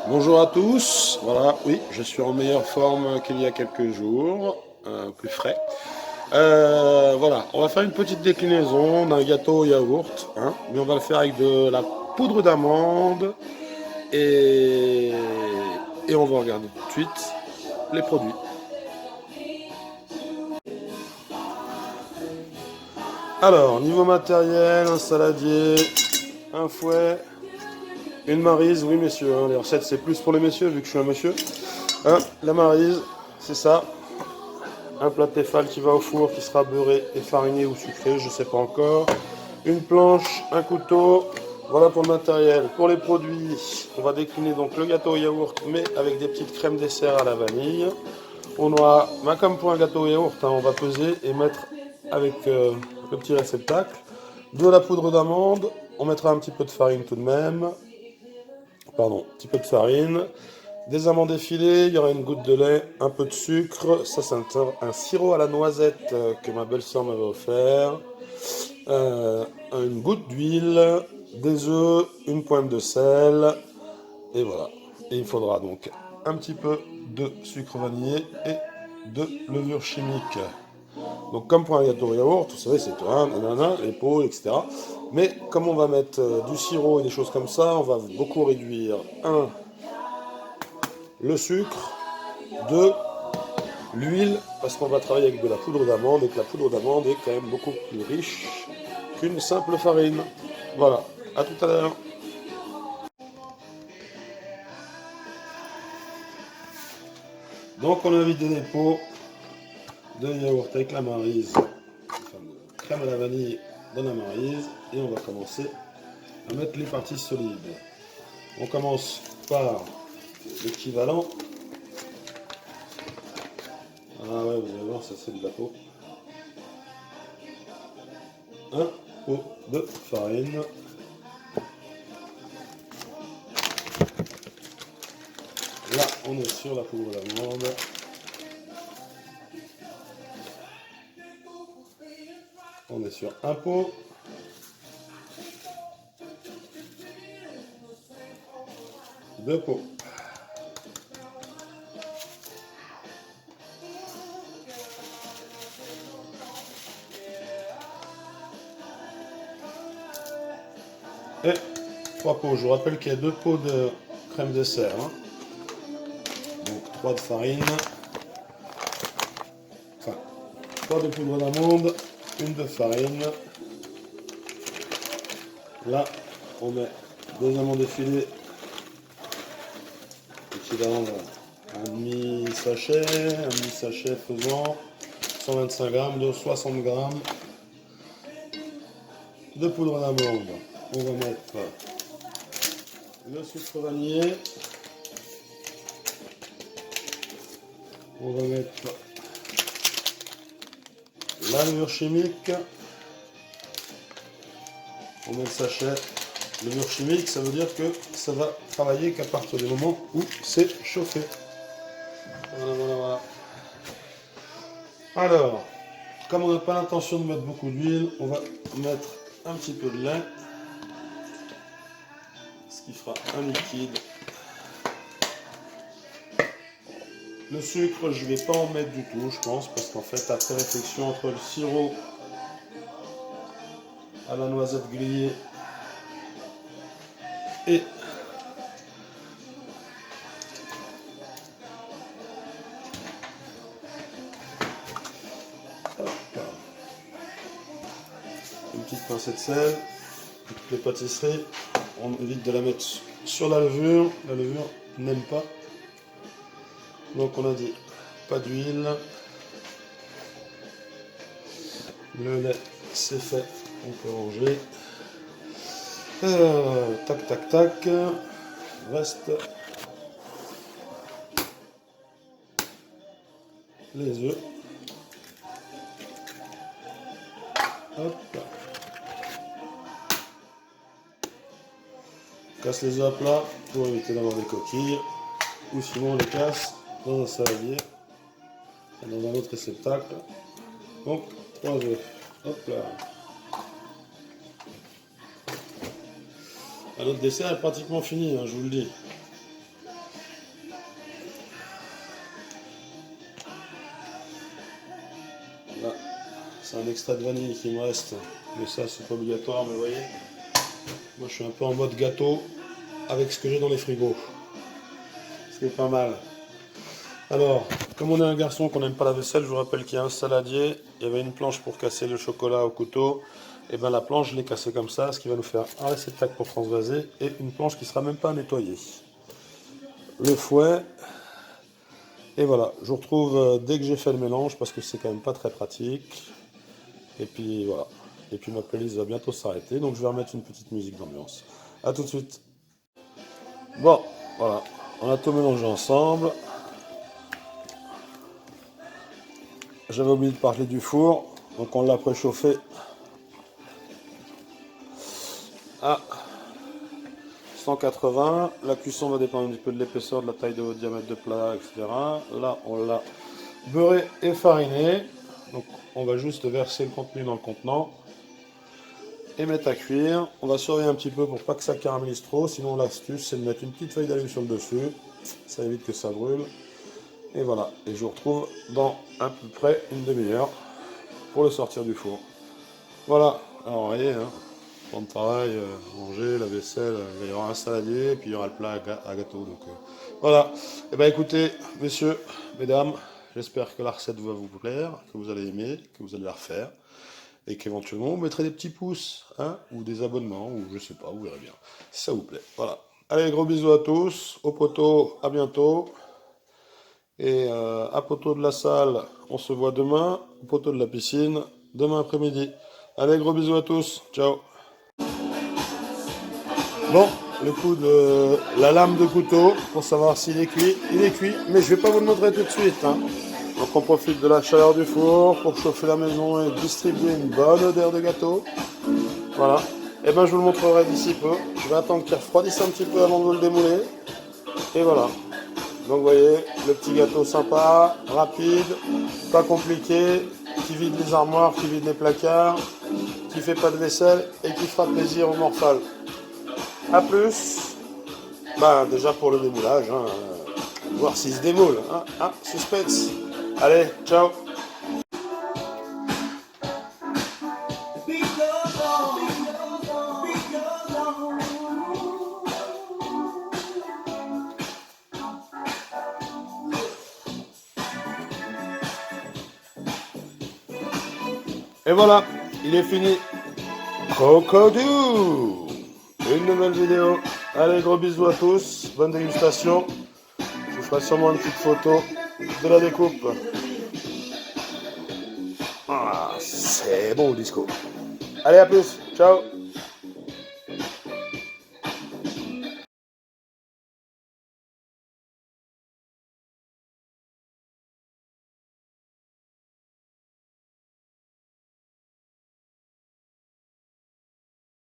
Bonjour à tous, voilà, oui, je suis en meilleure forme qu'il y a quelques jours, plus frais. Voilà, on va faire une petite déclinaison d'un gâteau au yaourt, hein, mais on va le faire avec de la poudre d'amande et, et on va regarder tout de suite les produits. Alors, niveau matériel, un saladier, un fouet, une maryse, oui messieurs, hein, les recettes c'est plus pour les messieurs vu que je suis un monsieur. Hein, la maryse, c'est ça. Un plat de Tefal qui va au four, qui sera beurré et fariné ou sucré, je ne sais pas encore. Une planche, un couteau, voilà pour le matériel. Pour les produits, on va décliner donc le gâteau au yaourt, mais avec des petites crèmes dessert à la vanille. On aura, comme pour un gâteau au yaourt, hein, on va peser et mettre avec le petit réceptacle de la poudre d'amande. On mettra un petit peu de farine tout de même. Pardon, un petit peu de farine. Des amandes effilées, il y aura une goutte de lait, un peu de sucre. Ça, c'est un sirop à la noisette que ma belle-sœur m'avait offert. Une goutte d'huile, des œufs, une pointe de sel. Et voilà. Et il faudra donc un petit peu de sucre vanillé et de levure chimique. Donc comme pour un gâteau au yaourt, vous savez, c'est un, nanana, les pots, etc. Mais comme on va mettre du sirop et des choses comme ça, on va beaucoup réduire, un, le sucre, 2, l'huile, parce qu'on va travailler avec de la poudre d'amande et que la poudre d'amande est quand même beaucoup plus riche qu'une simple farine. Voilà, à tout à l'heure. Donc on a vidé les pots de yaourt avec la maryse, enfin de crème à la vanille dans la maryse, et on va commencer à mettre les parties solides. On commence par l'équivalent. Ah ouais, vous allez voir, ça c'est le bateau. Un pot de farine. Là, on est sur la poudre d'amande. On est sur un pot. Deux pots. Et trois pots. Je vous rappelle qu'il y a deux pots de crème dessert. Hein. Donc trois de farine. Enfin, trois de poudre d'amande. Une de farine. Là, on met deux amandes effilées. Équivalent d'un demi-sachet. Un demi-sachet faisant 125 grammes de 60 grammes de poudre d'amande. On va mettre le sucre vanillé. On va mettre la levure chimique. On met le sachet. Levure chimique, ça veut dire que ça va travailler qu'à partir du moment où c'est chauffé. Voilà, voilà, voilà. Alors, comme on n'a pas l'intention de mettre beaucoup d'huile, on va mettre un petit peu de lait, ce qui fera un liquide. Le sucre, je ne vais pas en mettre du tout, je pense, parce qu'en fait, après réflexion entre le sirop à la noisette grillée et une petite pincée de sel, les pâtisseries, on évite de la mettre sur la levure n'aime pas. Donc on a dit pas d'huile, le lait c'est fait, on peut ranger. Tac tac tac, reste les œufs. Hop. Casse les œufs à plat pour éviter d'avoir des coquilles, ou sinon on les casse dans un saladier, dans un autre réceptacle. Donc 3 œufs. Hop là. Notre dessert est pratiquement fini, hein, je vous le dis. l'extrait de vanille qui me reste. Mais ça, c'est pas obligatoire, mais vous voyez. Moi, je suis un peu en mode gâteau avec ce que j'ai dans les frigos. C'est pas mal. Alors, comme on est un garçon qu'on n'aime pas la vaisselle, je vous rappelle qu'il y a un saladier. Il y avait une planche pour casser le chocolat au couteau. Et bien la planche, je l'ai cassée comme ça, ce qui va nous faire un réceptacle pour transvaser et une planche qui sera même pas nettoyée. Le fouet. Et voilà, je vous retrouve dès que j'ai fait le mélange parce que c'est quand même pas très pratique. Et puis voilà. Et puis ma playlist va bientôt s'arrêter, donc je vais remettre une petite musique d'ambiance. A tout de suite. Bon, voilà. On a tout mélangé ensemble. J'avais oublié de parler du four, donc on l'a préchauffé à 180. La cuisson va dépendre un petit peu de l'épaisseur, de la taille de votre diamètre de plat, etc. Là, on l'a beurré et fariné. Donc on va juste verser le contenu dans le contenant et mettre à cuire. On va surveiller un petit peu pour pas que ça caramélise trop, sinon l'astuce c'est de mettre une petite feuille d'allume sur le dessus. Ça évite que ça brûle. Et voilà, et je vous retrouve dans à peu près une demi-heure pour le sortir du four. Voilà, alors vous voyez, hein, temps de travail, manger, la vaisselle, il y aura un saladier, et puis il y aura le plat à gâteau. Donc voilà, et ben écoutez, messieurs, mesdames, j'espère que la recette va vous plaire, que vous allez aimer, que vous allez la refaire, et qu'éventuellement vous mettrez des petits pouces, hein, ou des abonnements, ou je sais pas, vous verrez bien, si ça vous plaît. Voilà, allez, gros bisous à tous, au poteau, à bientôt. Et à poteau de la salle, on se voit demain. Au poteau de la piscine, demain après-midi. Allez, gros bisous à tous. Ciao. Bon, le coup de la lame de couteau pour savoir s'il est cuit. Il est cuit, mais je vais pas vous le montrer tout de suite, hein. Donc on profite de la chaleur du four pour chauffer la maison et distribuer une bonne odeur de gâteau. Voilà. Et ben je vous le montrerai d'ici peu. Je vais attendre qu'il refroidisse un petit peu avant de vous le démouler. Et voilà. Donc vous voyez, le petit gâteau sympa, rapide, pas compliqué, qui vide les armoires, qui vide les placards, qui fait pas de vaisselle et qui fera plaisir au morphal. A plus, déjà pour le démoulage, hein, voir s'il se démoule. Hein, suspense. Allez, ciao. Et voilà, il est fini. Cocodou! Une nouvelle vidéo. Allez, gros bisous à tous. Bonne dégustation. Je vous ferai sûrement une petite photo de la découpe. Ah, c'est bon le disco. Allez, à plus. Ciao.